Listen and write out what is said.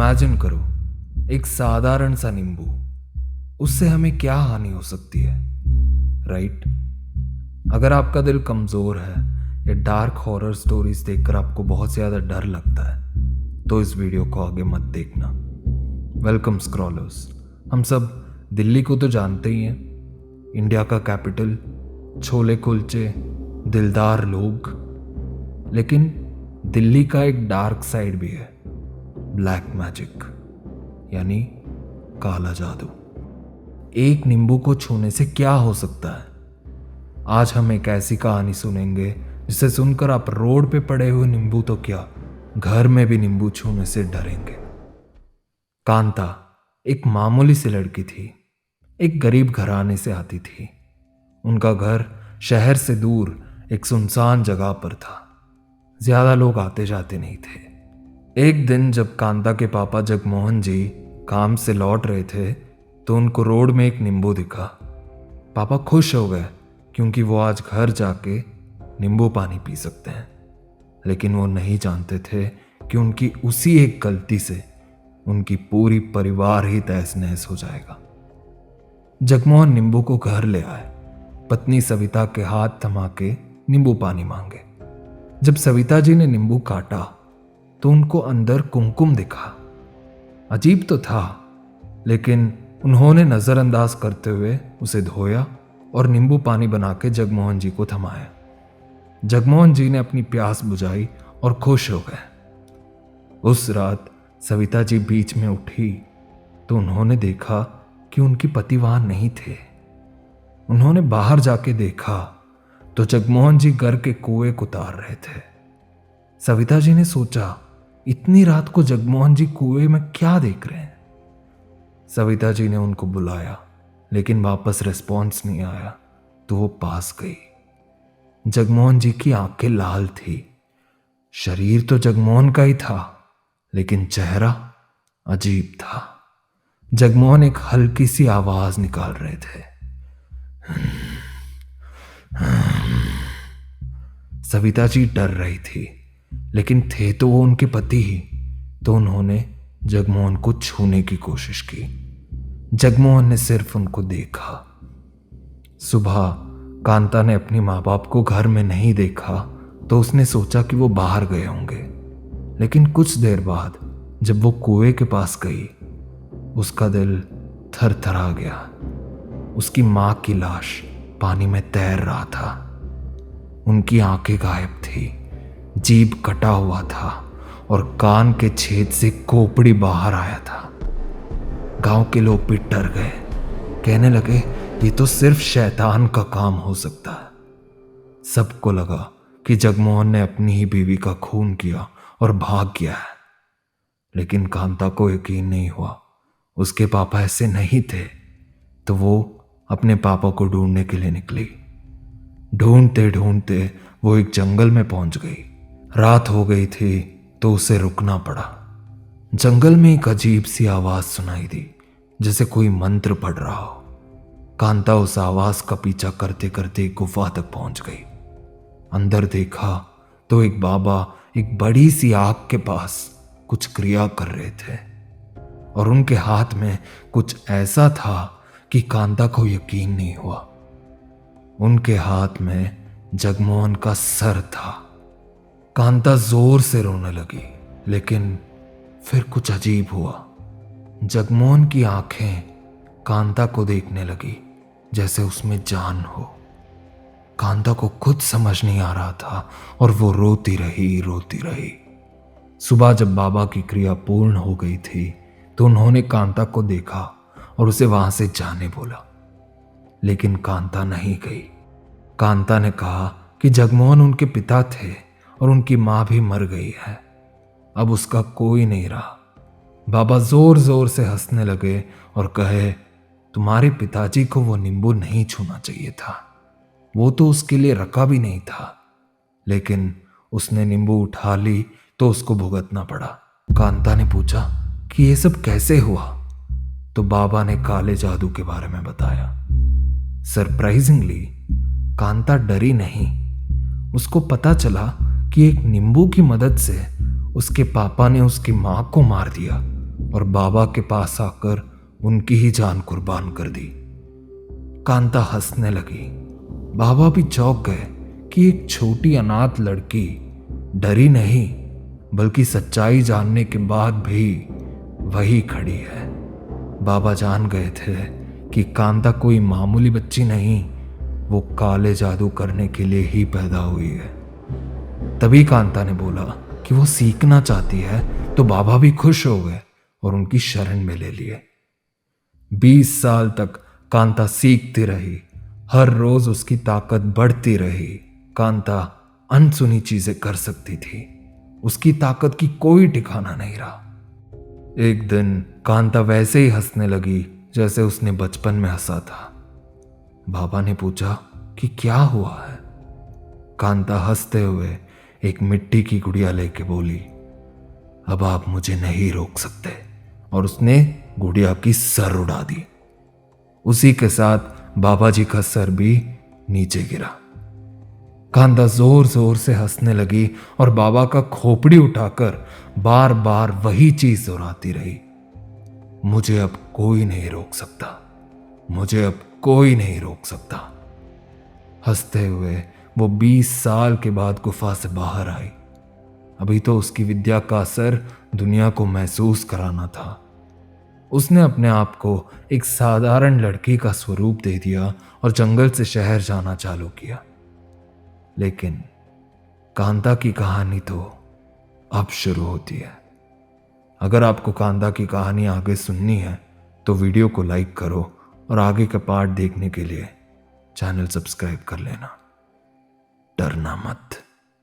Imagine करो, एक साधारण सा नींबू, उससे हमें क्या हानि हो सकती है, राइट? अगर आपका दिल कमज़ोर है या डार्क हॉरर स्टोरीज देखकर आपको बहुत ज़्यादा डर लगता है तो इस वीडियो को आगे मत देखना। वेलकम स्क्रॉलर्स। हम सब दिल्ली को तो जानते ही हैं, इंडिया का कैपिटल, छोले कुलचे, दिलदार लोग। लेकिन दिल्ली का एक डार्क साइड भी है, ब्लैक मैजिक, यानी काला जादू। एक नींबू को छूने से क्या हो सकता है? आज हम एक ऐसी कहानी सुनेंगे जिसे सुनकर आप रोड पे पड़े हुए नींबू तो क्या, घर में भी नींबू छूने से डरेंगे। कांता एक मामूली सी लड़की थी, एक गरीब घराने से आती थी। उनका घर शहर से दूर एक सुनसान जगह पर था, ज्यादा लोग आते जाते नहीं थे। एक दिन जब कांता के पापा जगमोहन जी काम से लौट रहे थे तो उनको रोड में एक नींबू दिखा। पापा खुश हो गए क्योंकि वो आज घर जाके नींबू पानी पी सकते हैं। लेकिन वो नहीं जानते थे कि उनकी उसी एक गलती से उनकी पूरी परिवार ही तहस नहस हो जाएगा। जगमोहन नींबू को घर ले आए, पत्नी सविता के हाथ थमा के नींबू पानी मांगे। जब सविता जी ने नींबू काटा तो उनको अंदर कुमकुम दिखा। अजीब तो था, लेकिन उन्होंने नजरअंदाज करते हुए उसे धोया और नींबू पानी बना के जगमोहन जी को थमाया। जगमोहन जी ने अपनी प्यास बुझाई और खुश हो गए। उस रात सविता जी बीच में उठी तो उन्होंने देखा कि उनके पति वहां नहीं थे। उन्होंने बाहर जाके देखा तो जगमोहन जी घर के कुएं को उतार रहे थे। सविता जी ने सोचा, इतनी रात को जगमोहन जी कुएं में क्या देख रहे हैं? सविता जी ने उनको बुलाया, लेकिन वापस रिस्पॉन्स नहीं आया तो वो पास गई। जगमोहन जी की आंखें लाल थी। शरीर तो जगमोहन का ही था, लेकिन चेहरा अजीब था। जगमोहन एक हल्की सी आवाज निकाल रहे थे। सविता जी डर रही थी, लेकिन थे तो वो उनके पति ही, तो उन्होंने जगमोहन को छूने की कोशिश की। जगमोहन ने सिर्फ उनको देखा। सुबह कांता ने अपने माँ बाप को घर में नहीं देखा तो उसने सोचा कि वो बाहर गए होंगे। लेकिन कुछ देर बाद जब वो कुएं के पास गई, उसका दिल थरथरा गया। उसकी माँ की लाश पानी में तैर रहा था। उनकी आंखें गायब थी, जीभ कटा हुआ था और कान के छेद से खोपड़ी बाहर आया था। गांव के लोग भी डर गए, कहने लगे ये तो सिर्फ शैतान का काम हो सकता है। सबको लगा कि जगमोहन ने अपनी ही बीवी का खून किया और भाग गया है। लेकिन कांता को यकीन नहीं हुआ। उसके पापा ऐसे नहीं थे, तो वो अपने पापा को ढूंढने के लिए निकली। ढूंढते ढूंढते वो एक जंगल में पहुंच गई। रात हो गई थी तो उसे रुकना पड़ा। जंगल में एक अजीब सी आवाज सुनाई दी, जैसे कोई मंत्र पढ़ रहा हो। कांता उस आवाज का पीछा करते करते एक गुफा तक पहुंच गई। अंदर देखा तो एक बाबा एक बड़ी सी आग के पास कुछ क्रिया कर रहे थे और उनके हाथ में कुछ ऐसा था कि कांता को यकीन नहीं हुआ। उनके हाथ में जगमोहन का सर था। कांता जोर से रोने लगी, लेकिन फिर कुछ अजीब हुआ। जगमोहन की आंखें कांता को देखने लगी जैसे उसमें जान हो। कांता को खुद समझ नहीं आ रहा था और वो रोती रही। सुबह जब बाबा की क्रिया पूर्ण हो गई थी तो उन्होंने कांता को देखा और उसे वहां से जाने बोला, लेकिन कांता नहीं गई। कांता ने कहा कि जगमोहन उनके पिता थे और उनकी मां भी मर गई है, अब उसका कोई नहीं रहा। बाबा जोर जोर से हंसने लगे और कहे, तुम्हारे पिताजी को वो नींबू नहीं छूना चाहिए था, वो तो उसके लिए रखा भी नहीं था। लेकिन उसने नींबू उठा ली तो उसको भुगतना पड़ा। कांता ने पूछा कि ये सब कैसे हुआ, तो बाबा ने काले जादू के बारे में बताया। सरप्राइजिंगली कांता डरी नहीं। उसको पता चला कि एक नींबू की मदद से उसके पापा ने उसकी मां को मार दिया और बाबा के पास आकर उनकी ही जान कुर्बान कर दी। कांता हंसने लगी। बाबा भी चौंक गए कि एक छोटी अनाथ लड़की डरी नहीं बल्कि सच्चाई जानने के बाद भी वही खड़ी है। बाबा जान गए थे कि कांता कोई मामूली बच्ची नहीं, वो काले जादू करने के लिए ही पैदा हुई है। तभी कांता ने बोला कि वो सीखना चाहती है, तो बाबा भी खुश हो गए और उनकी शरण में ले लिए। 20 साल तक कांता सीखती रही। हर रोज उसकी ताकत बढ़ती रही। कांता अनसुनी चीजें कर सकती थी। उसकी ताकत की कोई ठिकाना नहीं रहा। एक दिन कांता वैसे ही हंसने लगी जैसे उसने बचपन में हंसा था। बाबा ने पूछा कि क्या हुआ है। कांता हंसते हुए एक मिट्टी की गुड़िया लेके बोली, अब आप मुझे नहीं रोक सकते, और उसने गुड़िया की सर उड़ा दी। उसी के साथ बाबा जी का सर भी नीचे गिरा। कांता जोर जोर से हंसने लगी और बाबा का खोपड़ी उठाकर बार बार वही चीज दोहराती रही, मुझे अब कोई नहीं रोक सकता, मुझे अब कोई नहीं रोक सकता। हंसते हुए वो 20 साल के बाद गुफा से बाहर आई। अभी तो उसकी विद्या का असर दुनिया को महसूस कराना था। उसने अपने आप को एक साधारण लड़की का स्वरूप दे दिया और जंगल से शहर जाना चालू किया। लेकिन कांता की कहानी तो अब शुरू होती है। अगर आपको कांता की कहानी आगे सुननी है तो वीडियो को लाइक करो और आगे का पार्ट देखने के लिए चैनल सब्सक्राइब कर लेना। डरना मत।